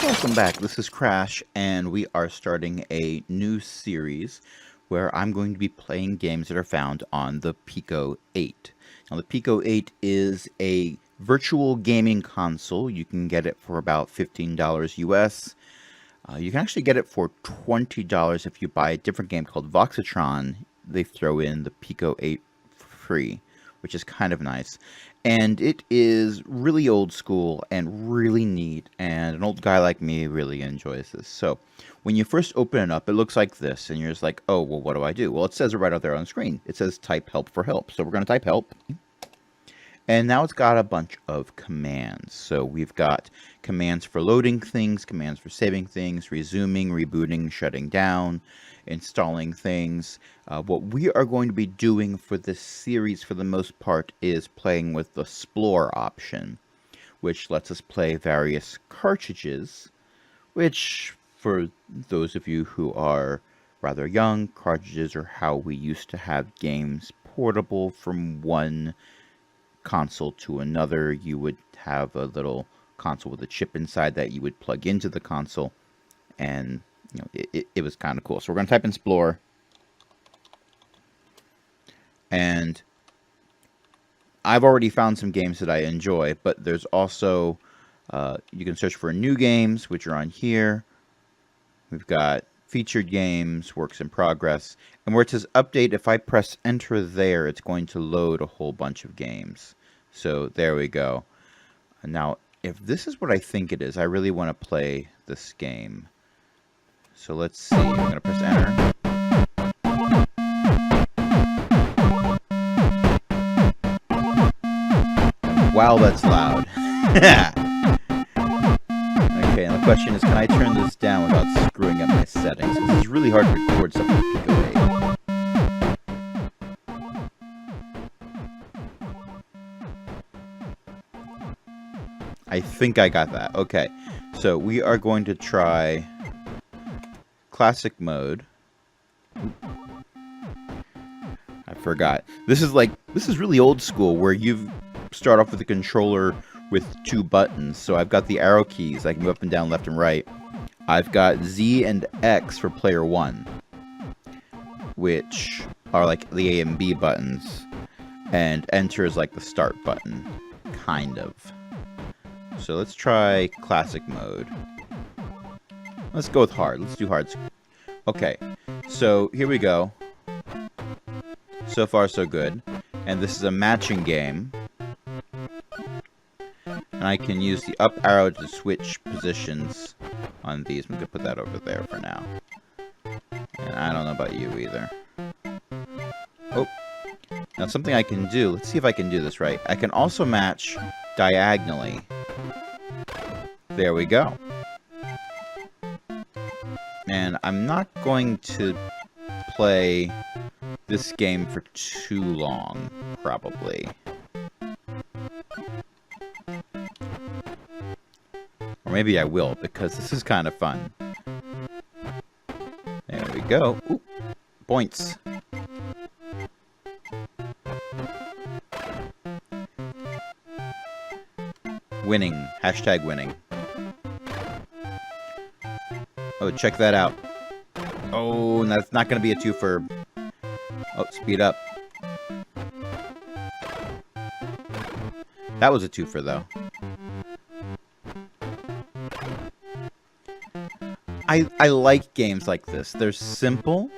Welcome back. This is Crash, and we are starting a new series where I'm going to be playing games that are found on the PICO-8. Now, the PICO-8 is a virtual gaming console. You can get it for about $15 US. You can actually get it for $20 if you buy a different game called MATCHRON. They throw in the PICO-8 free, which is kind of nice. And it is really old school and really neat, and an old guy like me really enjoys this. So when you first open it up, it looks like this, and you're just like, oh, well, what do I do? Well, it says it right out there on the screen. It says type help for help. So we're going to type help. And now it's got a bunch of commands. So we've got commands for loading things, commands for saving things, resuming, rebooting, shutting down, installing things. What we are going to be doing for this series for the most part is playing with the Explore option, which lets us play various cartridges, which for those of you who are rather young, cartridges are how we used to have games portable from one console to another. You would have a little console with a chip inside that you would plug into the console, and you know, it was kind of cool. So we're going to type in Explore, and I've already found some games that I enjoy, but there's also you can search for new games, which are on here. We've got featured games, works in progress, and where it says update, if I press enter there, it's going to load a whole bunch of games. So there we go. Now, if this is what I think it is, I really want to play this game. So let's see. I'm going to press enter. Wow, that's loud. Okay, and the question is, can I turn this down without screwing up my settings? This is really hard to record stuff with PICO-8. I think I got that. Okay, so we are going to try classic mode. I forgot. This is really old school, where you start off with a controller with two buttons. So I've got the arrow keys. I can move up and down, left and right. I've got Z and X for player 1, which are like the A and B buttons, and enter is like the start button, kind of. So let's try classic mode. Let's go with hard. Let's do hard. Okay, so here we go. So far, so good. And this is a matching game. And I can use the up arrow to switch positions on these. I'm going to put that over there for now. And I don't know about you either. Oh. Now something I can do. Let's see if I can do this right. I can also match diagonally. There we go. And I'm not going to play this game for too long, probably. Or maybe I will, because this is kind of fun. There we go. Ooh, points. Winning. Hashtag winning. Oh, check that out. Oh, that's not going to be a twofer. Oh, speed up. That was a twofer, though. I like games like this. They're simple.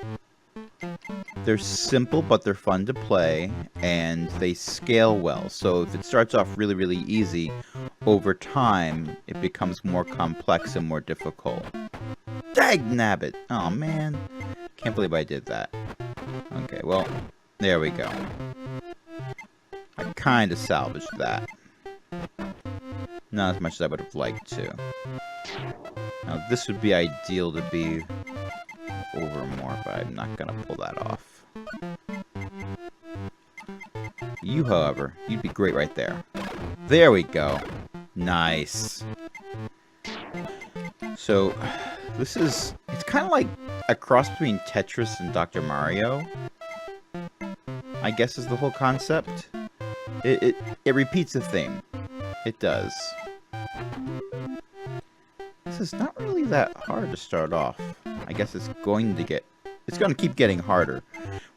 They're simple, but they're fun to play, and they scale well. So if it starts off really, really easy, over time, it becomes more complex and more difficult. Dagnabbit! Oh, man. Can't believe I did that. Okay, well, there we go. I kind of salvaged that. Not as much as I would have liked to. Now, this would be ideal to be over more, but I'm not going to pull that off. You, however, you'd be great right there. There we go. Nice. So, this is... It's kind of like a cross between Tetris and Dr. Mario, I guess is the whole concept. It repeats the theme. It does. This is not really that hard to start off. I guess it's going to keep getting harder,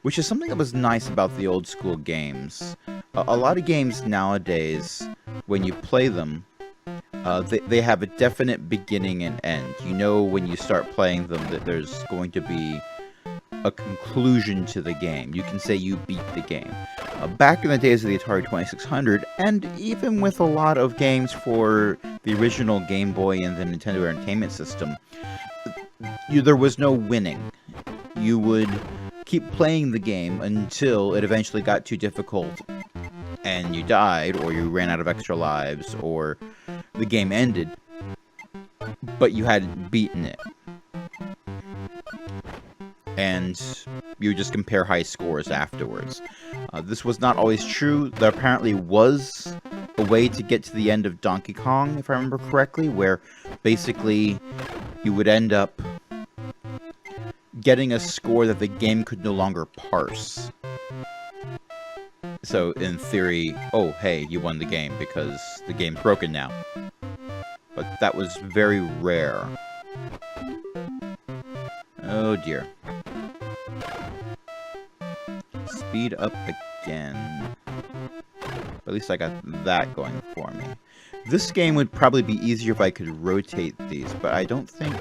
which is something that was nice about the old school games. A lot of games nowadays, when you play them, they have a definite beginning and end. You know when you start playing them that there's going to be a conclusion to the game. You can say you beat the game. Back in the days of the Atari 2600, and even with a lot of games for the original Game Boy and the Nintendo Entertainment System, there was no winning. You would keep playing the game until it eventually got too difficult and you died, or you ran out of extra lives, or the game ended, but you hadn't beaten it. And you just compare high scores afterwards. This was not always true. There apparently was a way to get to the end of Donkey Kong, if I remember correctly, where basically you would end up getting a score that the game could no longer parse. So, in theory, oh, hey, you won the game because the game's broken now. But that was very rare. Oh dear. Speed up again. But at least I got that going for me. This game would probably be easier if I could rotate these, but I don't think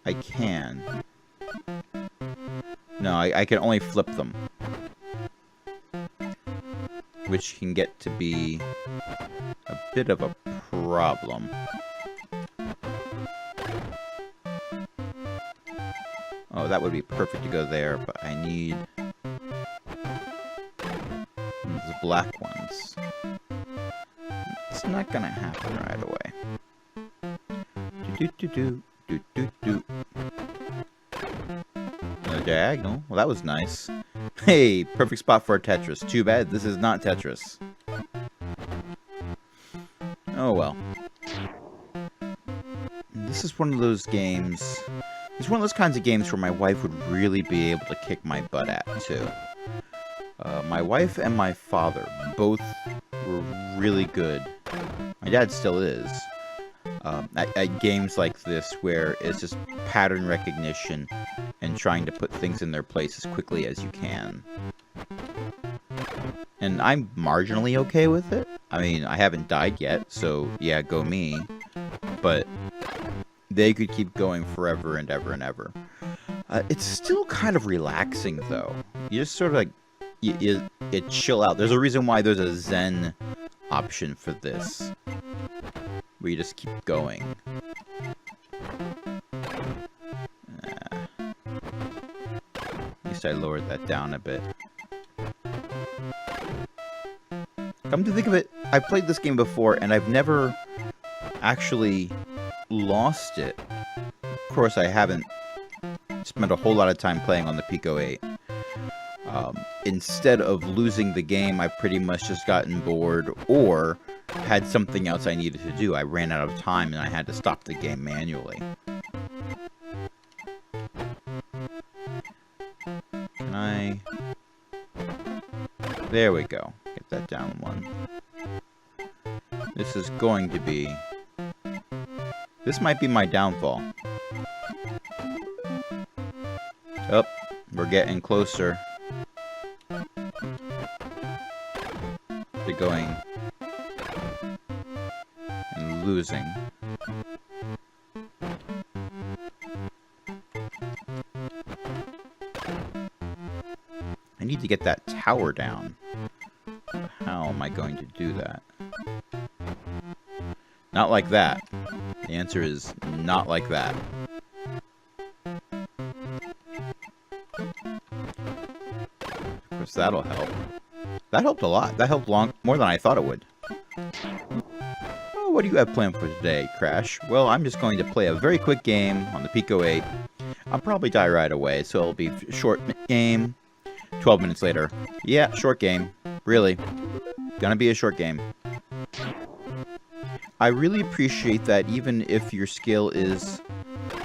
I can. No, I can only flip them. Which can get to be a bit of a problem. Oh, that would be perfect to go there, but I need the black ones. It's not gonna happen right away. Do. Another diagonal. Well, that was nice. Hey, perfect spot for a Tetris. Too bad this is not Tetris. Oh well. This is one of those games. It's one of those kinds of games where my wife would really be able to kick my butt at, too. My wife and my father both were really good. My dad still is. At games like this where it's just pattern recognition and trying to put things in their place as quickly as you can. And I'm marginally okay with it. I mean, I haven't died yet, so yeah, go me. But they could keep going forever and ever and ever. It's still kind of relaxing, though. You just sort of like, you chill out. There's a reason why there's a Zen option for this, where you just keep going. At least I lowered that down a bit. Come to think of it, I've played this game before, and I've never actually lost it. Of course, I haven't spent a whole lot of time playing on the PICO-8. Instead of losing the game, I've pretty much just gotten bored or had something else I needed to do. I ran out of time and I had to stop the game manually. Can I... There we go. Get that down one. This is going to be... This might be my downfall. Oh, we're getting closer to going and losing. I need to get that tower down. How am I going to do that? Not like that. The answer is not like that. Of course, that'll help. That helped a lot. That helped more than I thought it would. Oh, what do you have planned for today, Crash? Well, I'm just going to play a very quick game on the PICO-8. I'll probably die right away, so it'll be a short game. 12 minutes later. Yeah, short game. Really. Gonna be a short game. I really appreciate that even if your skill is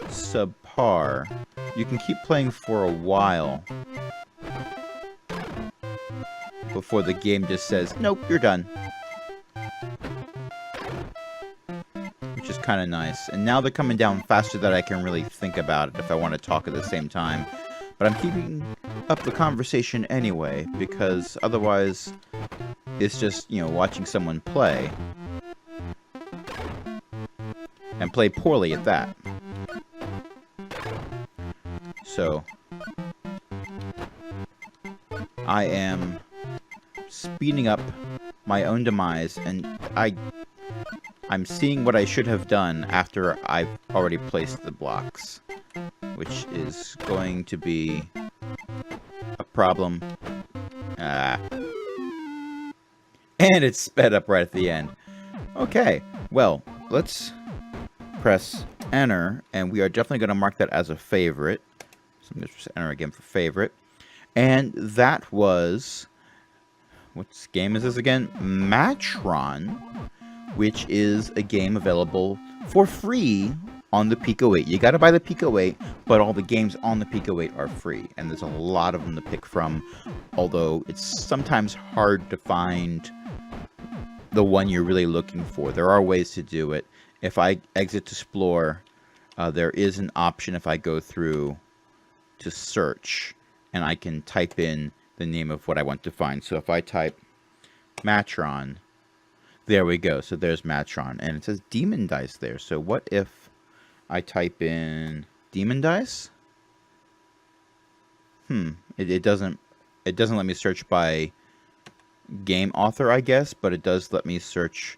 subpar, you can keep playing for a while before the game just says, nope, you're done. Which is kind of nice. And now they're coming down faster than I can really think about it if I want to talk at the same time. But I'm keeping up the conversation anyway, because otherwise it's just, you know, watching someone play. And play poorly at that. So I am speeding up my own demise, and I'm seeing what I should have done after I've already placed the blocks, which is going to be a problem. And it's sped up right at the end. Okay, well, let's press enter, and we are definitely going to mark that as a favorite. So I'm going to press enter again for favorite. And that was... what game is this again? MATCHRON, which is a game available for free on the PICO-8. You gotta buy the PICO-8, but all the games on the PICO-8 are free, and there's a lot of them to pick from, although it's sometimes hard to find the one you're really looking for. There are ways to do it. If I exit to explore, there is an option if I go through to search, and I can type in the name of what I want to find. So if I type MATCHRON, there we go. So there's MATCHRON, and it says Demon Dice there. So what if I type in Demon Dice? It doesn't let me search by game author, I guess, but it does let me search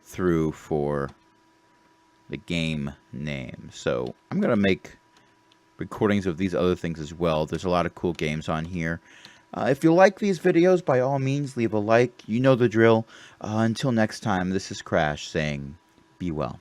through for the game name. So I'm gonna make recordings of these other things as well. There's a lot of cool games on here. If you like these videos, by all means, leave a like. You know the drill. Until next time, this is Crash saying, be well.